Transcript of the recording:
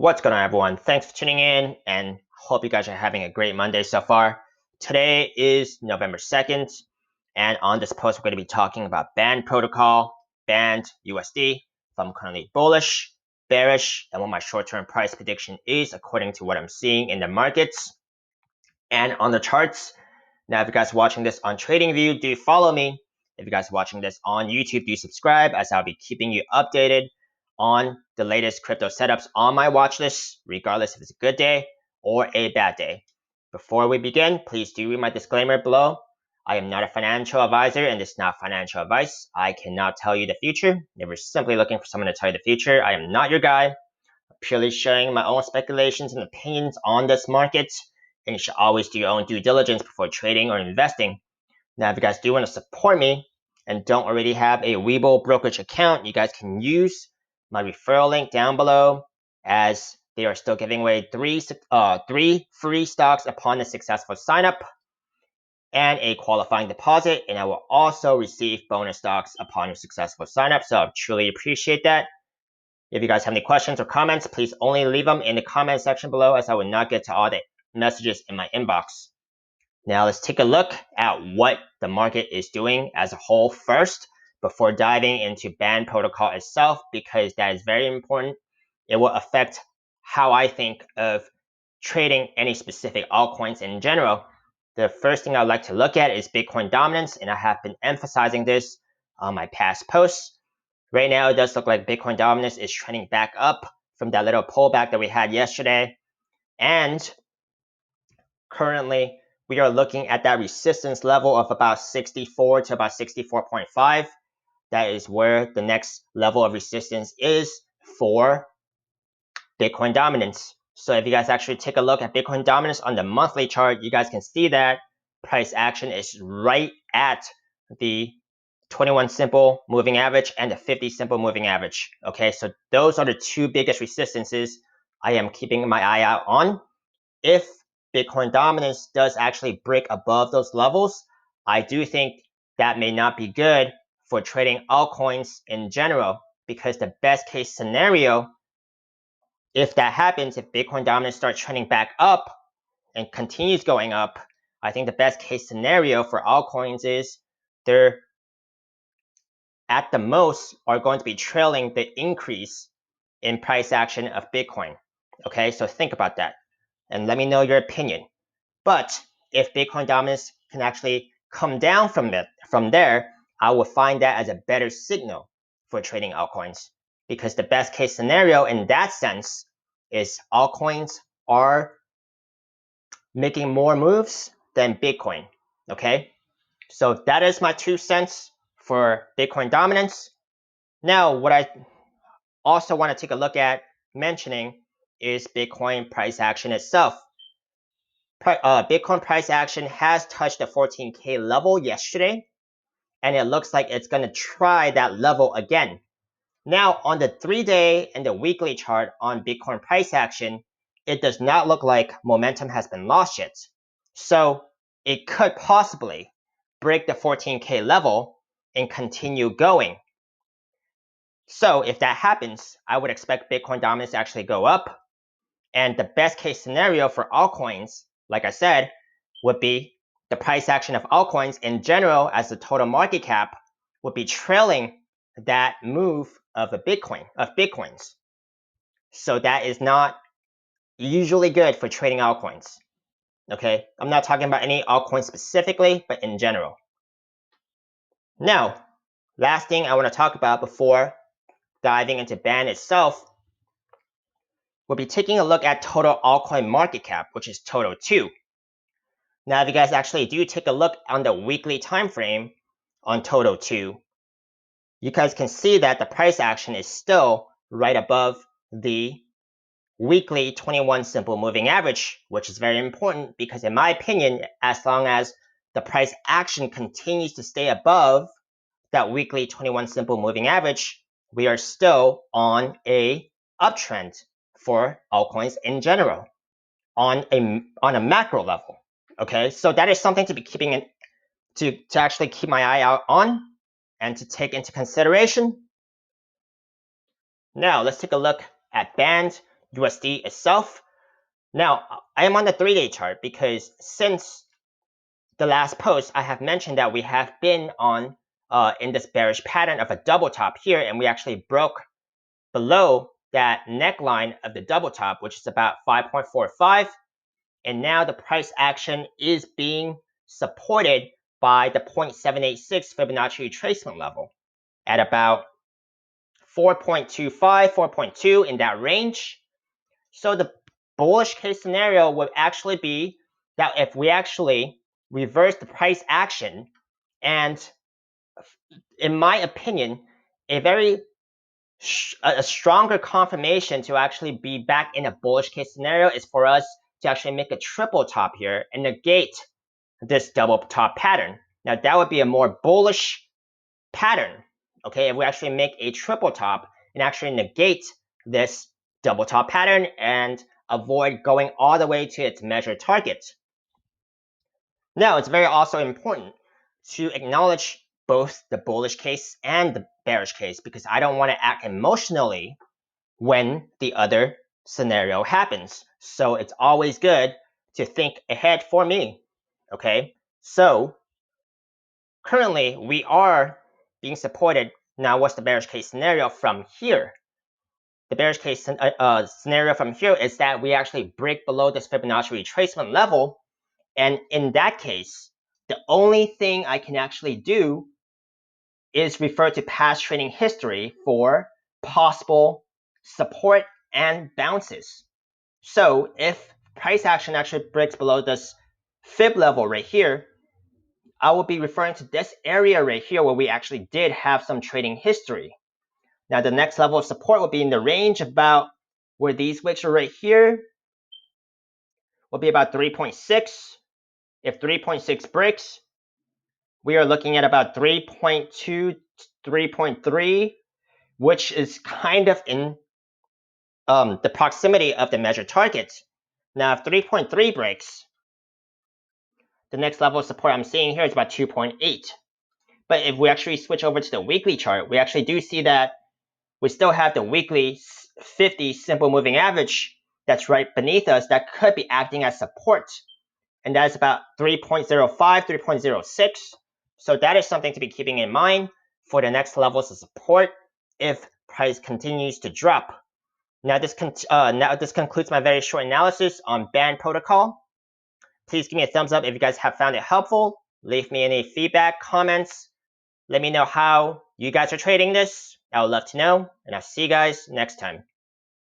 What's going on, everyone? Thanks for tuning in, and hope you guys are having a great Monday so far. Today is November 2nd, and on this post, we're going to be talking about Band Protocol, Band USD, if I'm currently bullish, bearish, and what my short-term price prediction is according to what I'm seeing in the markets and on the charts. Now, if you guys are watching this on TradingView, do follow me. If you guys are watching this on YouTube, do subscribe, as I'll be keeping you updated on the latest crypto setups on my watch list, regardless if it's a good day or a bad day. Before we begin, please do read my disclaimer below. I am not a financial advisor, and this is not financial advice. I cannot tell you the future. If you're simply looking for someone to tell you the future, I am not your guy. I'm purely sharing my own speculations and opinions on this market, and you should always do your own due diligence before trading or investing. Now, if you guys do want to support me and don't already have a WeBull brokerage account, you guys can use my referral link down below, as they are still giving away three free stocks upon a successful sign up and a qualifying deposit, and I will also receive bonus stocks upon a successful sign up. So I truly appreciate that. If you guys have any questions or comments, please only leave them in the comment section below, as I will not get to all the messages in my inbox. Now let's take a look at what the market is doing as a whole first, before diving into Band Protocol itself, because that is very important. It will affect how I think of trading any specific altcoins in general. The first thing I'd like to look at is Bitcoin dominance, and I have been emphasizing this on my past posts. Right now, it does look like Bitcoin dominance is trending back up from that little pullback that we had yesterday, and currently we are looking at that resistance level of about 64 to about 64.5. That is where the next level of resistance is for Bitcoin dominance. So if you guys actually take a look at Bitcoin dominance on the monthly chart, you guys can see that price action is right at the 21 simple moving average and the 50 simple moving average. Okay, so those are the two biggest resistances I am keeping my eye out on. If Bitcoin dominance does actually break above those levels, I do think that may not be good for trading altcoins in general, because the best case scenario, if that happens, if Bitcoin dominance starts trending back up and continues going up, I think the best case scenario for altcoins is they're at the most are going to be trailing the increase in price action of Bitcoin. Okay, so think about that and let me know your opinion. But if Bitcoin dominance can actually come down from there, I will find that as a better signal for trading altcoins, because the best case scenario in that sense is altcoins are making more moves than Bitcoin. Okay, so that is my 2 cents for Bitcoin dominance. Now, what I also want to take a look at mentioning is Bitcoin price action itself. Bitcoin price action has touched the 14K level yesterday, and it looks like it's going to try that level again. Now, on the 3-day and the weekly chart on Bitcoin price action, it does not look like momentum has been lost yet. So it could possibly break the 14K level and continue going. So if that happens, I would expect Bitcoin dominance to actually go up. And the best case scenario for altcoins, like I said, would be the price action of altcoins in general as the total market cap would be trailing that move of Bitcoins. So that is not usually good for trading altcoins. Okay, I'm not talking about any altcoin specifically, but in general. Now, last thing I want to talk about before diving into Band itself, we'll be taking a look at total altcoin market cap, which is Toto 2. Now, if you guys actually do take a look on the weekly time frame on Toto 2, you guys can see that the price action is still right above the weekly 21 simple moving average, which is very important, because in my opinion, as long as the price action continues to stay above that weekly 21 simple moving average, we are still on a uptrend for altcoins in general on a macro level. Okay, so that is something to be keeping in, to actually keep my eye out on and to take into consideration. Now let's take a look at Band USD itself. Now, I am on the 3-day chart because since the last post, I have mentioned that we have been on in this bearish pattern of a double top here, and we actually broke below that neckline of the double top, which is about 5.45. And now the price action is being supported by the 0.786 Fibonacci retracement level at about 4.25, 4.2 in that range. So the bullish case scenario would actually be that if we actually reverse the price action, and in my opinion, a stronger confirmation to actually be back in a bullish case scenario is for us to actually make a triple top here and negate this double top pattern. Now that would be a more bullish pattern, okay, if we actually make a triple top and actually negate this double top pattern and avoid going all the way to its measured target. Now, it's very also important to acknowledge both the bullish case and the bearish case because I don't want to act emotionally when the other scenario happens. So it's always good to think ahead for me, okay? So currently we are being supported. Now, what's the bearish case scenario from here? The bearish case scenario from here is that we actually break below this Fibonacci retracement level. And in that case, the only thing I can actually do is refer to past trading history for possible support and bounces. So if price action actually breaks below this fib level right here, I will be referring to this area right here where we actually did have some trading history. Now the next level of support will be in the range about where these wicks are right here, will be about 3.6. If 3.6 breaks, we are looking at about 3.2, 3.3, which is kind of in the proximity of the measured target. Now, if 3.3 breaks, the next level of support I'm seeing here is about 2.8. But if we actually switch over to the weekly chart, we actually do see that we still have the weekly 50 simple moving average that's right beneath us that could be acting as support. And that is about 3.05, 3.06. So that is something to be keeping in mind for the next levels of support if price continues to drop. Now this concludes my very short analysis on band protocol. Please give me a thumbs up if you guys have found it helpful. Leave me any feedback, comments. Let me know how you guys are trading this. I would love to know, and I'll see you guys next time.